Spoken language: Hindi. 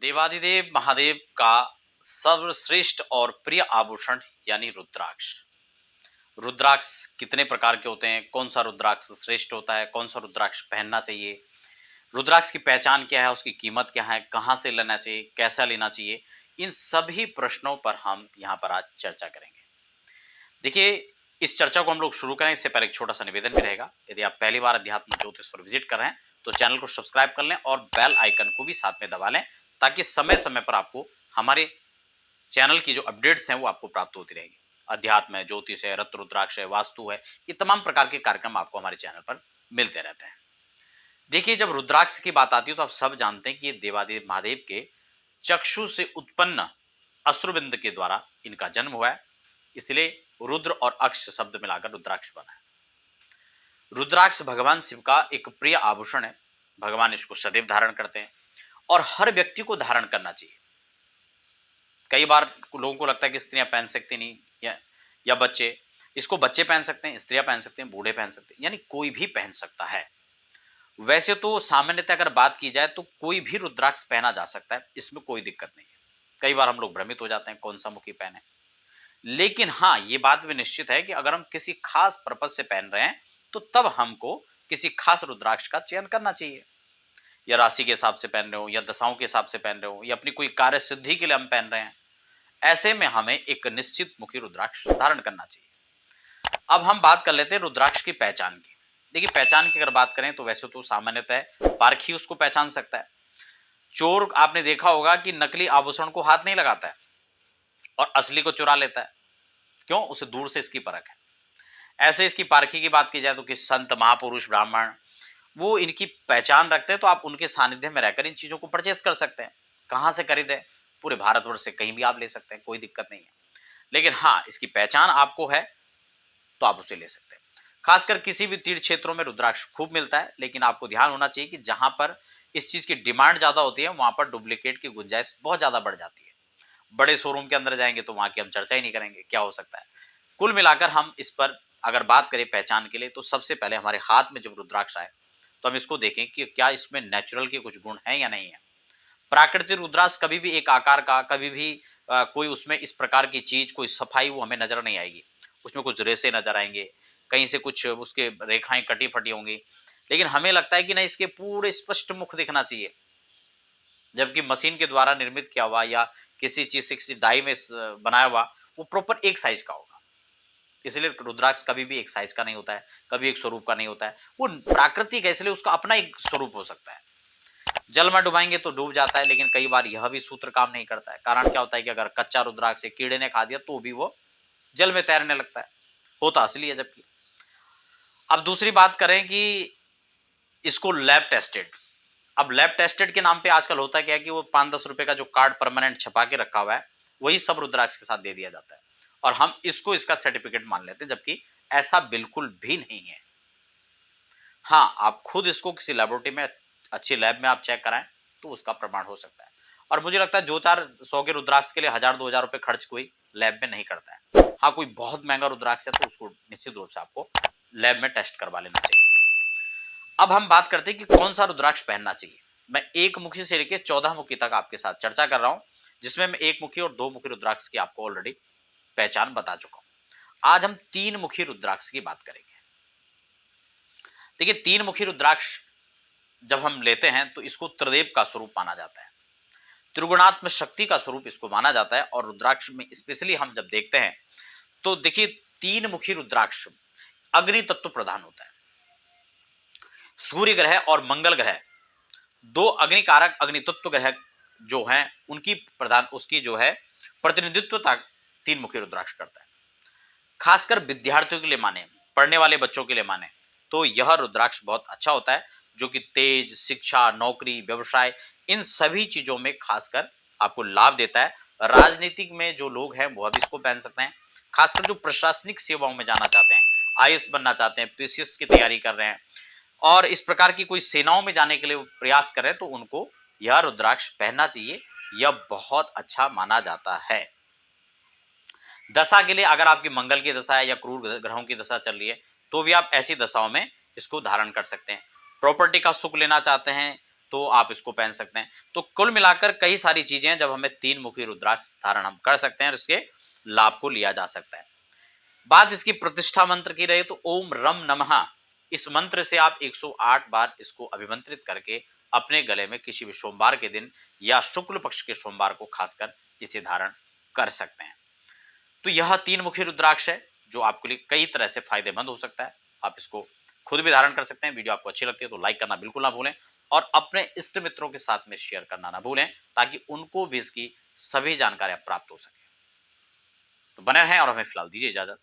देवादिदेव महादेव का सर्वश्रेष्ठ और प्रिय आभूषण यानी रुद्राक्ष। रुद्राक्ष कितने प्रकार के होते हैं, कौन सा रुद्राक्ष श्रेष्ठ होता है, कौन सा रुद्राक्ष पहनना चाहिए, रुद्राक्ष की पहचान क्या है, उसकी कीमत क्या है, कहाँ से लेना चाहिए, कैसा लेना चाहिए, इन सभी प्रश्नों पर हम यहाँ पर आज चर्चा करेंगे। देखिए, इस चर्चा को हम लोग शुरू करें इससे पहले एक छोटा सा निवेदन भी रहेगा। यदि आप पहली बार अध्यात्म ज्योतिष पर विजिट कर रहे हैं तो चैनल को सब्सक्राइब कर लें और बेल आइकन को भी साथ में दबा लें, ताकि समय समय पर आपको हमारे चैनल की जो अपडेट्स हैं वो आपको प्राप्त होती रहेगी। अध्यात्म है, ज्योतिष है, रत्न रुद्राक्ष है, वास्तु है, ये तमाम प्रकार के कार्यक्रम आपको हमारे चैनल पर मिलते रहते हैं। देखिए, जब रुद्राक्ष की बात आती है तो आप सब जानते हैं कि ये देवादेव महादेव के चक्षु से उत्पन्न अश्रुबिंद के द्वारा इनका जन्म हुआ है, इसलिए रुद्र और अक्ष शब्द मिलाकर रुद्राक्ष बना है। रुद्राक्ष भगवान शिव का एक प्रिय आभूषण है। भगवान इसको सदैव धारण करते हैं और हर व्यक्ति को धारण करना चाहिए। कई बार लोगों को लगता है कि स्त्रियां पहन सकती नहीं, या बच्चे, इसको बच्चे पहन सकते हैं, स्त्रियां पहन सकते हैं, बूढ़े पहन सकते हैं, यानी कोई भी पहन सकता है। वैसे तो सामान्यतः अगर बात की जाए तो कोई भी रुद्राक्ष पहना जा सकता है, इसमें कोई दिक्कत नहीं है। कई बार हम लोग भ्रमित हो जाते हैं कौन सा मुखी पहने, लेकिन हाँ, ये बात भी निश्चित है कि अगर हम किसी खास पर्पज से पहन रहे हैं तो तब हमको किसी खास रुद्राक्ष का चयन करना चाहिए। या राशि के हिसाब से पहन रहे हो, या दशाओं के हिसाब से पहन रहे हो, या अपनी कोई कार्य सिद्धि के लिए हम पहन रहे हैं, ऐसे में हमें एक निश्चित मुखी रुद्राक्ष धारण करना चाहिए। अब हम बात कर लेते हैं रुद्राक्ष की पहचान की। देखिए, पहचान की अगर बात करें तो वैसे तो सामान्यतः पारखी उसको पहचान सकता है। चोर, आपने देखा होगा कि नकली आभूषण को हाथ नहीं लगाता है और असली को चुरा लेता है। क्यों? उसे दूर से इसकी परख है। ऐसे इसकी पारखी की बात की जाए तो कि संत, महापुरुष, ब्राह्मण वो इनकी पहचान रखते हैं, तो आप उनके सानिध्य में रहकर इन चीजों को परचेस कर सकते हैं। कहां से खरीदे? पूरे भारतवर्ष से कहीं भी आप ले सकते हैं, कोई दिक्कत नहीं है। लेकिन हाँ, इसकी पहचान आपको है तो आप उसे ले सकते हैं। खासकर किसी भी तीर्थ क्षेत्रों में रुद्राक्ष खूब मिलता है, लेकिन आपको ध्यान होना चाहिए कि जहां पर इस चीज की डिमांड ज्यादा होती है वहां पर डुप्लीकेट की गुंजाइश बहुत ज्यादा बढ़ जाती है। बड़े शोरूम के अंदर जाएंगे तो वहां की हम चर्चा ही नहीं करेंगे, क्या हो सकता है। कुल मिलाकर हम इस पर अगर बात करें पहचान के लिए, तो सबसे पहले हमारे हाथ में जब रुद्राक्ष आए तो हम इसको देखें कि क्या इसमें नेचुरल के कुछ गुण हैं या नहीं है। प्राकृतिक रुद्राक्ष कभी भी एक आकार का, कभी भी कोई उसमें इस प्रकार की चीज, कोई सफाई वो हमें नजर नहीं आएगी। उसमें कुछ रेसे नजर आएंगे, कहीं से कुछ उसके रेखाएं कटी फटी होंगी, लेकिन हमें लगता है कि नहीं, इसके पूरे स्पष्ट मुख दिखना चाहिए। जबकि मशीन के द्वारा निर्मित किया हुआ या किसी चीज से, किसी डाई में बनाया हुआ, वो प्रॉपर एक साइज का होगा। इसलिए रुद्राक्ष कभी भी एक साइज का नहीं होता है, कभी एक स्वरूप का नहीं होता है। वो प्राकृतिक है, इसलिए उसका अपना एक स्वरूप हो सकता है। जल में डुबाएंगे तो डूब जाता है, लेकिन कई बार यह भी सूत्र काम नहीं करता है। कारण क्या होता है कि अगर कच्चा रुद्राक्ष कीड़े ने खा दिया तो भी वो जल में तैरने लगता है, होता असली है जबकि। अब दूसरी बात करें कि इसको लैब टेस्टेड, अब लैब टेस्टेड के नाम पे आजकल होता क्या है कि वो 5-10 रुपए का जो कार्ड परमानेंट छपा के रखा हुआ है, वही सब रुद्राक्ष के साथ दे दिया जाता है और हम इसको इसका सर्टिफिकेट मान लेते हैं, जबकि ऐसा बिल्कुल भी नहीं है। हाँ, आप खुद इसको किसी लेबोरेटरी में, अच्छी लैब में आप चेक कराएं तो उसका प्रमाण हो सकता है। और मुझे लगता है जो 400 के रुद्राक्ष के लिए 1000-2000 रुपए खर्च कोई लैब में नहीं करता है। हाँ, कोई बहुत महंगा रुद्राक्ष है तो उसको निश्चित रूप से आपको लैब में टेस्ट करवा लेना चाहिए। अब हम बात करते हैं कि कौन सा रुद्राक्ष पहनना चाहिए। मैं एक मुखी से लेकर 14 मुखी तक आपके साथ चर्चा कर रहा हूं, जिसमें मैं एक मुखी और 2 मुखी रुद्राक्ष की आपको ऑलरेडी पहचान बता चुका हूं। आज हम 3 मुखी रुद्राक्ष की बात करेंगे। देखिए, 3 मुखी रुद्राक्ष जब हम लेते हैं तो इसको त्रिदेव का स्वरूप माना जाता है, त्रिगुणात्म शक्ति का स्वरूप इसको माना जाता है। और रुद्राक्ष में स्पेशली हम जब देखते हैं तो देखिए, 3 मुखी रुद्राक्ष अग्नि तत्व प्रधान होता है। सूर्य ग्रह और मंगल ग्रह, 2 अग्निकारक अग्नि तत्व ग्रह जो हैं, उनकी प्रधान, उसकी जो है प्रतिनिधित्वता 3 मुखी रुद्राक्ष करता है। खासकर विद्यार्थियों के लिए माने, पढ़ने वाले बच्चों के लिए माने, तो यह रुद्राक्ष बहुत अच्छा होता है, जो कि तेज, शिक्षा, नौकरी, व्यवसाय, इन सभी चीजों में खासकर आपको लाभ देता है। राजनीतिक में जो लोग हैं वो अब इसको पहन सकते हैं। खासकर जो प्रशासनिक सेवाओं में जाना चाहते हैं, आईएएस बनना चाहते हैं, पीसीएस की तैयारी कर रहे हैं और इस प्रकार की कोई सेनाओं में जाने के लिए प्रयास करें, तो उनको यह रुद्राक्ष पहनना चाहिए। यह बहुत अच्छा माना जाता है। दशा के लिए, अगर आपकी मंगल की दशा है या क्रूर ग्रहों की दशा चल रही है, तो भी आप ऐसी दशाओं में इसको धारण कर सकते हैं। प्रॉपर्टी का सुख लेना चाहते हैं, तो आप इसको पहन सकते हैं। तो कुल मिलाकर कई सारी चीजें हैं, जब हमें 3 मुखी रुद्राक्ष धारण हम कर सकते हैं और इसके लाभ को लिया जा सकता है। बात इसकी प्रतिष्ठा मंत्र की रहे तो ओम रम नमः, इस मंत्र से आप 108 बार इसको अभिमंत्रित करके अपने गले में किसी भी सोमवार के दिन या शुक्ल पक्ष के सोमवार को खासकर इसे धारण कर सकते हैं। तो यह 3 मुखी रुद्राक्ष है जो आपके लिए कई तरह से फायदेमंद हो सकता है। आप इसको खुद भी धारण कर सकते हैं। वीडियो आपको अच्छी लगती है तो लाइक करना बिल्कुल ना भूलें और अपने इष्ट मित्रों के साथ में शेयर करना ना भूलें, ताकि उनको भी इसकी सभी जानकारियां प्राप्त हो सके। तो बने रहें और हमें फिलहाल दीजिए इजाजत।